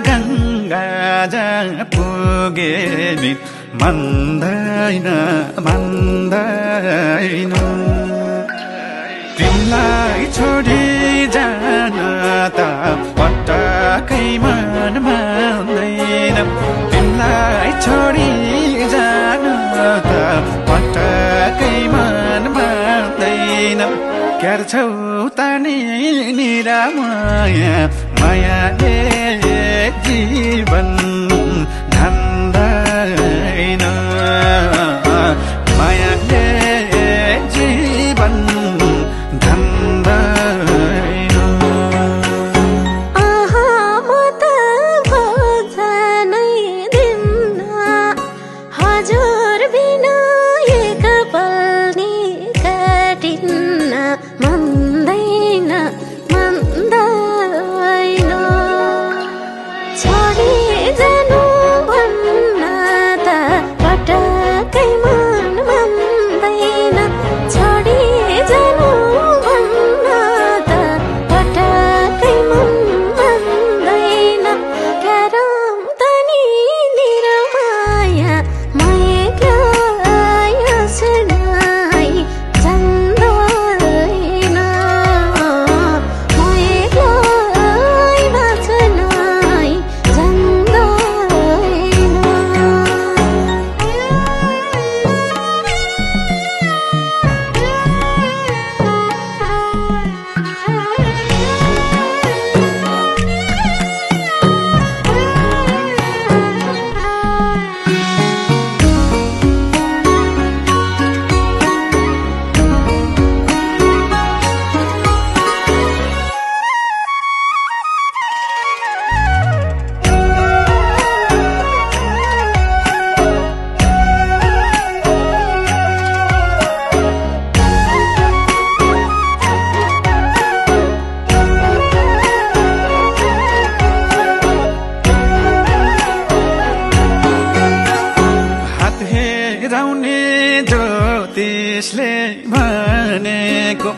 गङ्गा जहाँ पुगे नि मान्दैन मान्दैन तिमीलाई छोडी जान त पटक्कै मन मान्दैन तिमीलाई छोडी जान त पटक्कै मन मान्दैन क्यार छौ तानी निरा माया मायाले जीवन धान्दैन मायाले जीवन धान्दैन आहा म त खोज्नै दिन्न हजुर बिना एक पल नि काटिन्न मान्दैन मान्दैन छोडी जानु भन्न त पटक्कै मन मान्दैन छोडी जानु भन्न त पटक्कै मन मान्दैन क्यारम त नि निरमाया म एक्लै हाँस्नै जान्दैन म एक्लै बाँच्नै हात हेराउने ज्योतिषले भनेको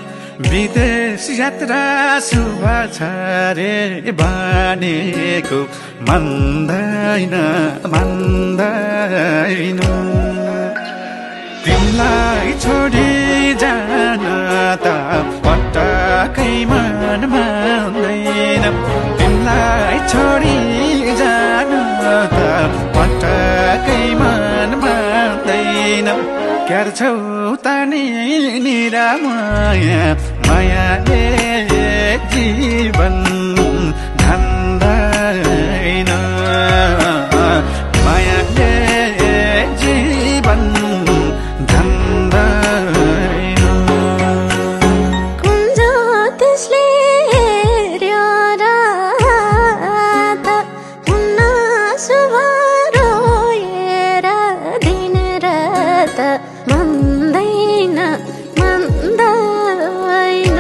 विदेश यात्रा शुभ छ रे भनेको मान्दैन मान्दैन तिमीलाई छोडी जान त पटक्कै मन मान्दैन तिमीलाई छोडी जान त पटक्कै मन मान्दैन क्यार छौ तानी निरा माया मायाले जीवन धान्दैन मायाले जीवन धान्दैन कुन ज्योतिषले हेर्यो रात हुन्न शुभ रोएर दिन रात मान्दैन मान्दैन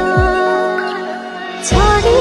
छोडी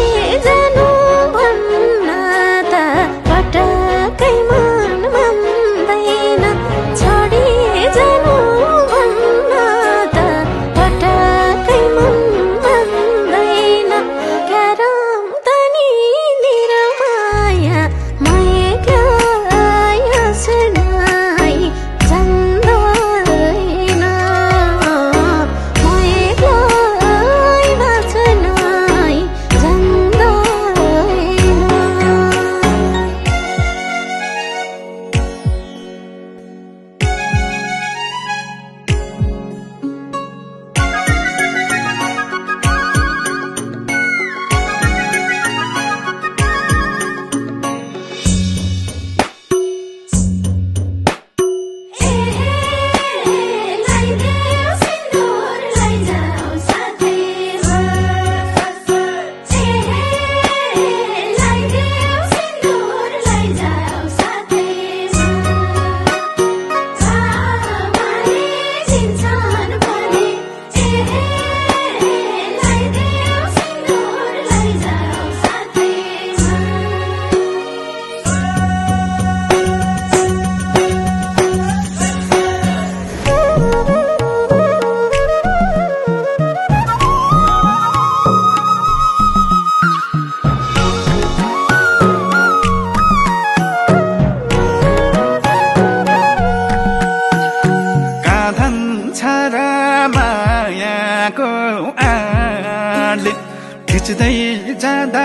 बेच्दै जाँदा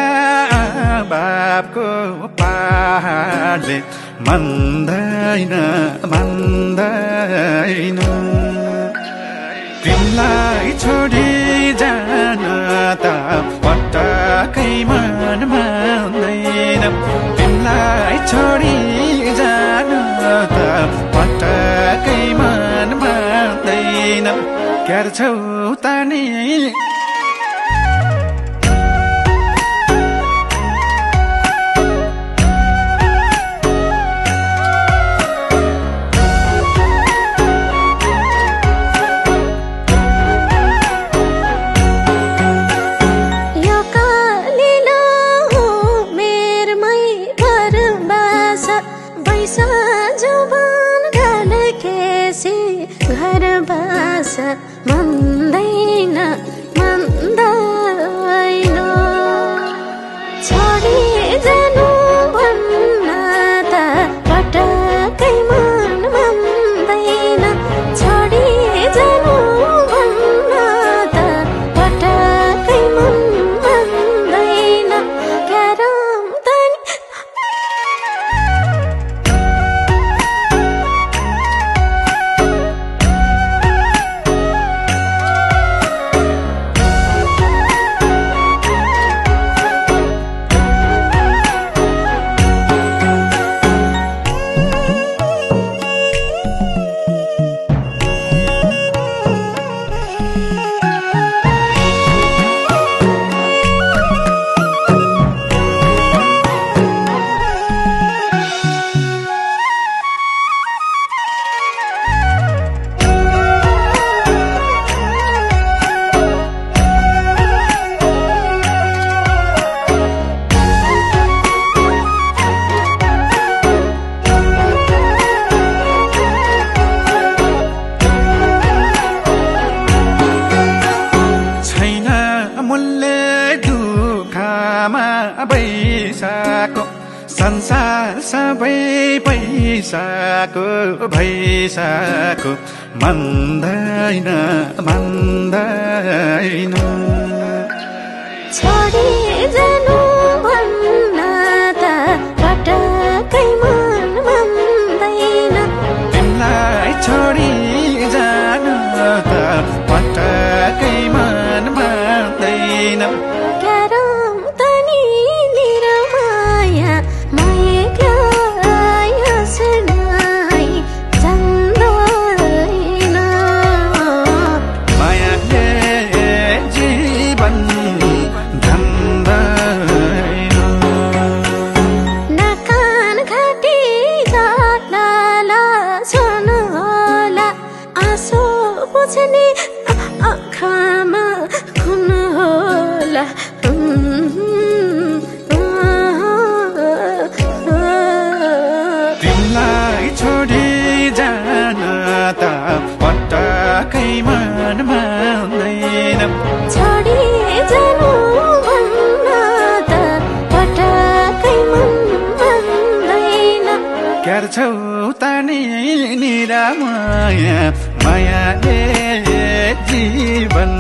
बाबको पाहाडले मान्दैन मान्दैन तिमीलाई छोडी जान त पटक्कै मन मान्दैन तिमीलाई छोडी जान त पटक्कै मन मान्दैन क्यार छौ त नि घर बास मन्दैन मन्दैन छोडी जानु भन्न त पटक्कै मन मन्दैन छोडी जानु भन्न त पटक्कै मन मन्दैन क्यारम त पैसाको संसार सबै पैसाको भैसाको मन्दैन मन्दैन छोडी जानु भन्न त पटक्कै मन मन्दैन तिमीलाई छोडी जानु त पटक्कै मन मन्दैन क्यारम त नि निरमाया माया यसलाई जान्दैन मायाले जीवन जान्दैन नकान घाटी जाला सुन होला आँसु पुछ्ने आँखामा खुन होला तिमीलाई छोडी जान त पटक्कै मन मान्दैन छोडी जानु भन्न त पटक्कै मन मान्दैन क्यार छौ त नि निरामया मायाले जीवन